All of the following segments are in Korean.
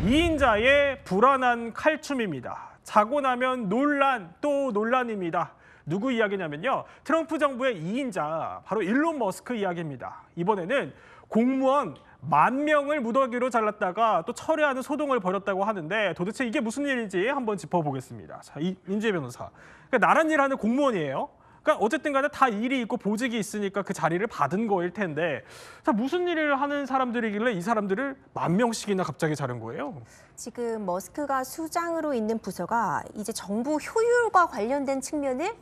이인자의 불안한 칼춤입니다. 자고 나면 논란 또 논란입니다. 누구 이야기냐면요. 트럼프 정부의 이인자 바로 일론 머스크 이야기입니다. 이번에는 공무원 10,000명을 무더기로 잘랐다가 또 철회하는 소동을 벌였다고 하는데 도대체 이게 무슨 일인지 한번 짚어보겠습니다. 자, 임지혜 변호사. 그러니까 나란 일 하는 공무원이에요. 그러니까 어쨌든 간에 다 일이 있고 보직이 있으니까 그 자리를 받은 거일 텐데 자, 무슨 일을 하는 사람들이길래 이 사람들을 10,000명씩이나 갑자기 자른 거예요? 지금 머스크가 수장으로 있는 부서가 이제 정부 효율과 관련된 측면을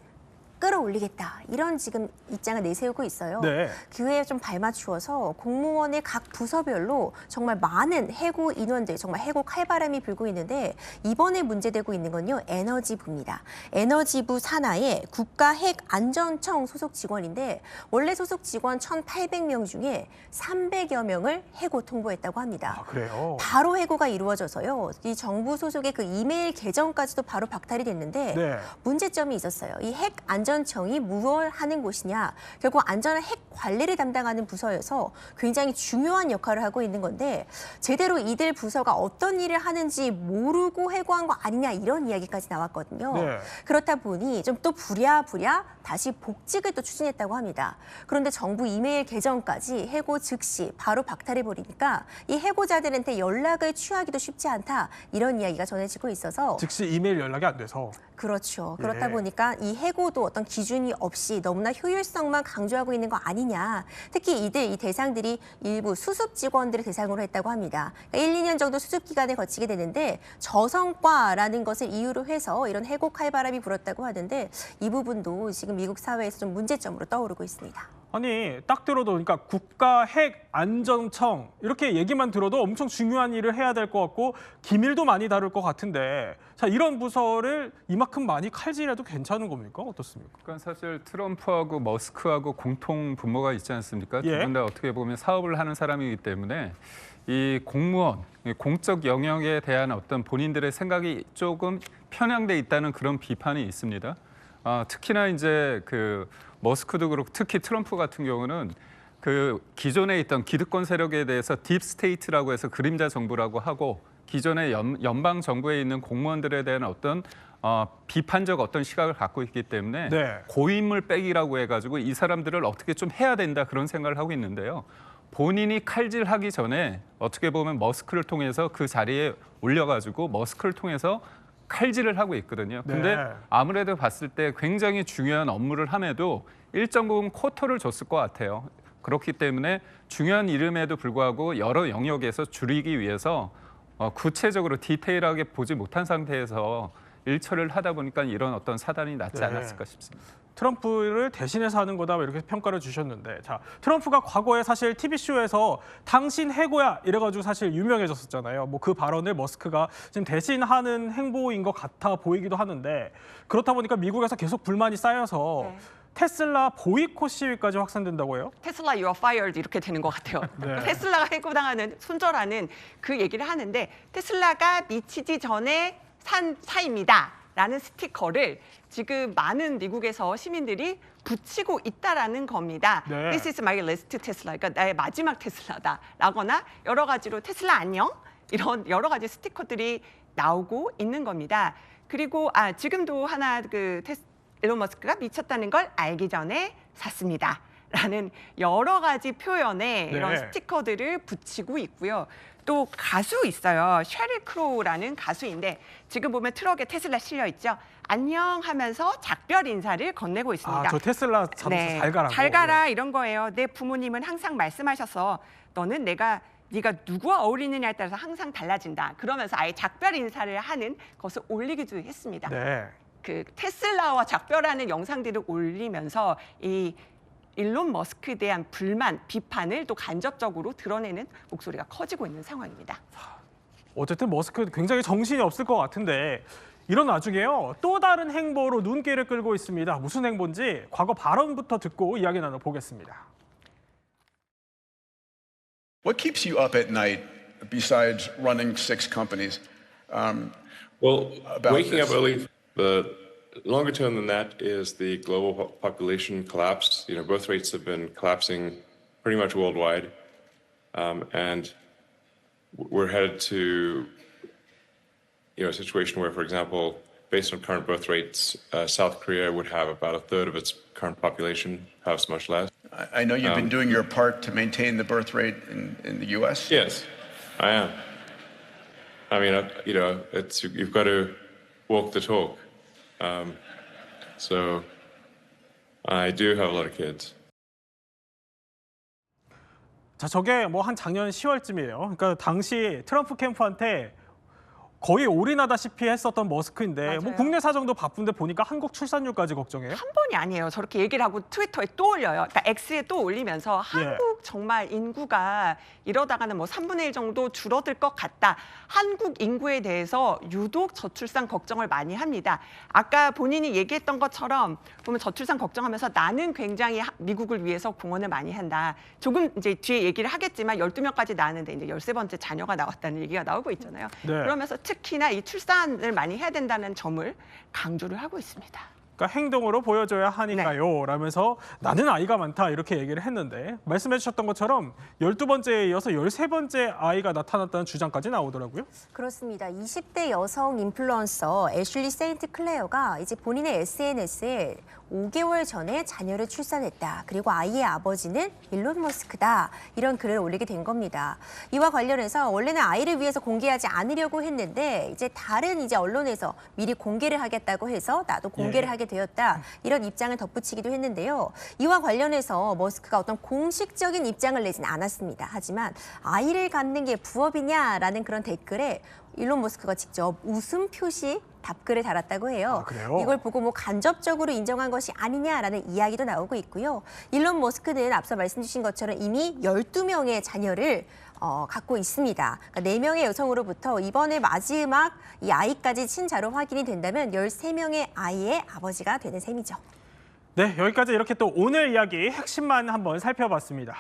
끌어올리겠다 이런 지금 입장을 내세우고 있어요. 네. 그에 좀 발맞추어서 공무원의 각 부서별로 정말 많은 해고 인원들, 정말 해고 칼바람이 불고 있는데 이번에 문제되고 있는 건요. 에너지부입니다. 에너지부 산하의 국가핵안전청 소속 직원인데 원래 소속 직원 1,800명 중에 300여 명을 해고 통보했다고 합니다. 아, 그래요? 바로 해고가 이루어져서요. 이 정부 소속의 그 이메일 계정까지도 바로 박탈이 됐는데 네. 문제점이 있었어요. 이 핵안전청이 무엇을 하는 곳이냐. 결국 안전한 핵 관리를 담당하는 부서여서 굉장히 중요한 역할을 하고 있는 건데 제대로 이들 부서가 어떤 일을 하는지 모르고 해고한 거 아니냐 이런 이야기까지 나왔거든요. 네. 그렇다 보니 좀 또 부랴부랴 다시 복직을 또 추진했다고 합니다. 그런데 정부 이메일 계정까지 해고 즉시 바로 박탈해버리니까 이 해고자들한테 연락을 취하기도 쉽지 않다 이런 이야기가 전해지고 있어서 즉시 이메일 연락이 안 돼서. 그렇죠. 그렇다 예. 보니까 이 해고도 어떤 기준이 없이 너무나 효율성만 강조하고 있는 거 아니냐. 특히 이 대상들이 일부 수습 직원들을 대상으로 했다고 합니다. 그러니까 1, 2년 정도 수습 기간을 거치게 되는데 저성과라는 것을 이유로 해서 이런 해고 칼바람이 불었다고 하는데 이 부분도 지금 미국 사회에서 좀 문제점으로 떠오르고 있습니다. 아니 딱 들어도 그러니까 국가핵안전청 이렇게 얘기만 들어도 엄청 중요한 일을 해야 될 것 같고 기밀도 많이 다룰 것 같은데 자 이런 부서를 이만큼 많이 칼질해도 괜찮은 겁니까? 어떻습니까? 그러니까 사실 트럼프하고 머스크하고 공통 분모가 있지 않습니까? 두 예. 분 다 어떻게 보면 사업을 하는 사람이기 때문에 이 공무원, 공적 영역에 대한 어떤 본인들의 생각이 조금 편향돼 있다는 그런 비판이 있습니다. 특히나 이제 그 머스크도 그렇고 특히 트럼프 같은 경우는 그 기존에 있던 기득권 세력에 대해서 딥스테이트라고 해서 그림자 정부라고 하고 기존의 연방 정부에 있는 공무원들에 대한 어떤 비판적 어떤 시각을 갖고 있기 때문에 네. 고인물 빼기라고 해가지고 이 사람들을 어떻게 좀 해야 된다 그런 생각을 하고 있는데요. 본인이 칼질하기 전에 어떻게 보면 머스크를 통해서 그 자리에 올려가지고 머스크를 통해서 칼질을 하고 있거든요. 근데 네. 아무래도 봤을 때 굉장히 중요한 업무를 함에도 일정 부분 쿼터를 줬을 것 같아요. 그렇기 때문에 중요한 이름에도 불구하고 여러 영역에서 줄이기 위해서 구체적으로 디테일하게 보지 못한 상태에서 일처리를 하다 보니까 이런 어떤 사단이 났지 네. 않았을까 싶습니다. 트럼프를 대신해서 하는 거다 이렇게 평가를 주셨는데 자 트럼프가 과거에 사실 TV쇼에서 당신 해고야 이래가지고 사실 유명해졌었잖아요. 뭐 그 발언을 머스크가 지금 대신하는 행보인 것 같아 보이기도 하는데 그렇다 보니까 미국에서 계속 불만이 쌓여서 네. 테슬라 보이콧 시위까지 확산된다고 해요? 테슬라 you are fired 이렇게 되는 것 같아요. 네. 테슬라가 해고당하는 손절하는 그 얘기를 하는데 테슬라가 미치지 전에 산 차입니다라는 스티커를 지금 많은 미국에서 시민들이 붙이고 있다라는 겁니다. 네. This is my last Tesla. 그러니까 나의 마지막 테슬라다라거나 여러 가지로 테슬라 안녕 이런 여러 가지 스티커들이 나오고 있는 겁니다. 그리고 지금도 하나 일론 머스크가 미쳤다는 걸 알기 전에 샀습니다. 라는 여러 가지 표현의 네. 이런 스티커들을 붙이고 있고요. 또 가수 있어요. 셰릴 크로우라는 가수인데 지금 보면 트럭에 테슬라 실려 있죠. 안녕 하면서 작별 인사를 건네고 있습니다. 저 테슬라 자동차 잘 가라고. 잘 가라 이런 거예요. 내 부모님은 항상 말씀하셔서 너는 네가 누구와 어울리느냐에 따라서 항상 달라진다. 그러면서 아예 작별 인사를 하는 것을 올리기도 했습니다. 네. 그 테슬라와 작별하는 영상들을 올리면서 이 일론 머스크에 대한 불만, 비판을 또 간접적으로 드러내는 목소리가 커지고 있는 상황입니다. 어쨌든 머스크 굉장히 정신이 없을 것 같은데 이런 와중에요. 또 다른 행보로 눈길을 끌고 있습니다. 무슨 행보인지 과거 발언부터 듣고 이야기 나눠보겠습니다. What keeps you up at night besides running 6 companies? Well, about waking this? up early, the longer term than that is the global population collapse. You know, birth rates have been collapsing pretty much worldwide, and we're headed to a situation where, for example, based on current birth rates, South Korea would have about a third of its current population, perhaps much less. I know you've been doing your part to maintain the birth rate in the U.S. Yes, I am. I mean, you've got to walk the talk. So I do have a lot of kids. 자, 저게 뭐 한 작년 10월쯤이에요. 그러니까 당시 트럼프 캠프한테 거의 올인하다시피 했었던 머스크인데 뭐 맞아요. 국내 사정도 바쁜데 보니까 한국 출산율까지 걱정해요. 한 번이 아니에요. 저렇게 얘기를 하고 트위터에 또 올려요. 그러니까 X에 또 올리면서 예. 한국 정말 인구가 이러다가는 뭐 3분의 1 정도 줄어들 것 같다. 한국 인구에 대해서 유독 저출산 걱정을 많이 합니다. 아까 본인이 얘기했던 것처럼 보면 저출산 걱정하면서 나는 굉장히 미국을 위해서 공헌을 많이 한다. 조금 이제 뒤에 얘기를 하겠지만 12명까지 낳았는데 이제 13번째 자녀가 나왔다는 얘기가 나오고 있잖아요. 네. 그러면서 특히나 이 출산을 많이 해야 된다는 점을 강조를 하고 있습니다. 그러니까 행동으로 보여줘야 하니까요. 라면서 나는 아이가 많다 이렇게 얘기를 했는데 말씀해 주셨던 것처럼 12번째에 이어서 13번째 아이가 나타났다는 주장까지 나오더라고요. 그렇습니다. 20대 여성 인플루언서 애슐리 세인트 클레어가 이제 본인의 SNS에 5개월 전에 자녀를 출산했다. 그리고 아이의 아버지는 일론 머스크다. 이런 글을 올리게 된 겁니다. 이와 관련해서 원래는 아이를 위해서 공개하지 않으려고 했는데 이제 다른 이제 언론에서 미리 공개를 하겠다고 해서 나도 공개를 하게 되었다. 이런 입장을 덧붙이기도 했는데요. 이와 관련해서 머스크가 어떤 공식적인 입장을 내진 않았습니다. 하지만 아이를 갖는 게 부업이냐라는 그런 댓글에 일론 머스크가 직접 웃음 표시 답글을 달았다고 해요. 아, 그래요? 이걸 보고 뭐 간접적으로 인정한 것이 아니냐라는 이야기도 나오고 있고요. 일론 머스크는 앞서 말씀 주신 것처럼 이미 12명의 자녀를 갖고 있습니다. 그러니까 4명의 여성으로부터 이번에 마지막 이 아이까지 친자로 확인이 된다면 13명의 아이의 아버지가 되는 셈이죠. 네, 여기까지 이렇게 또 오늘 이야기 핵심만 한번 살펴봤습니다.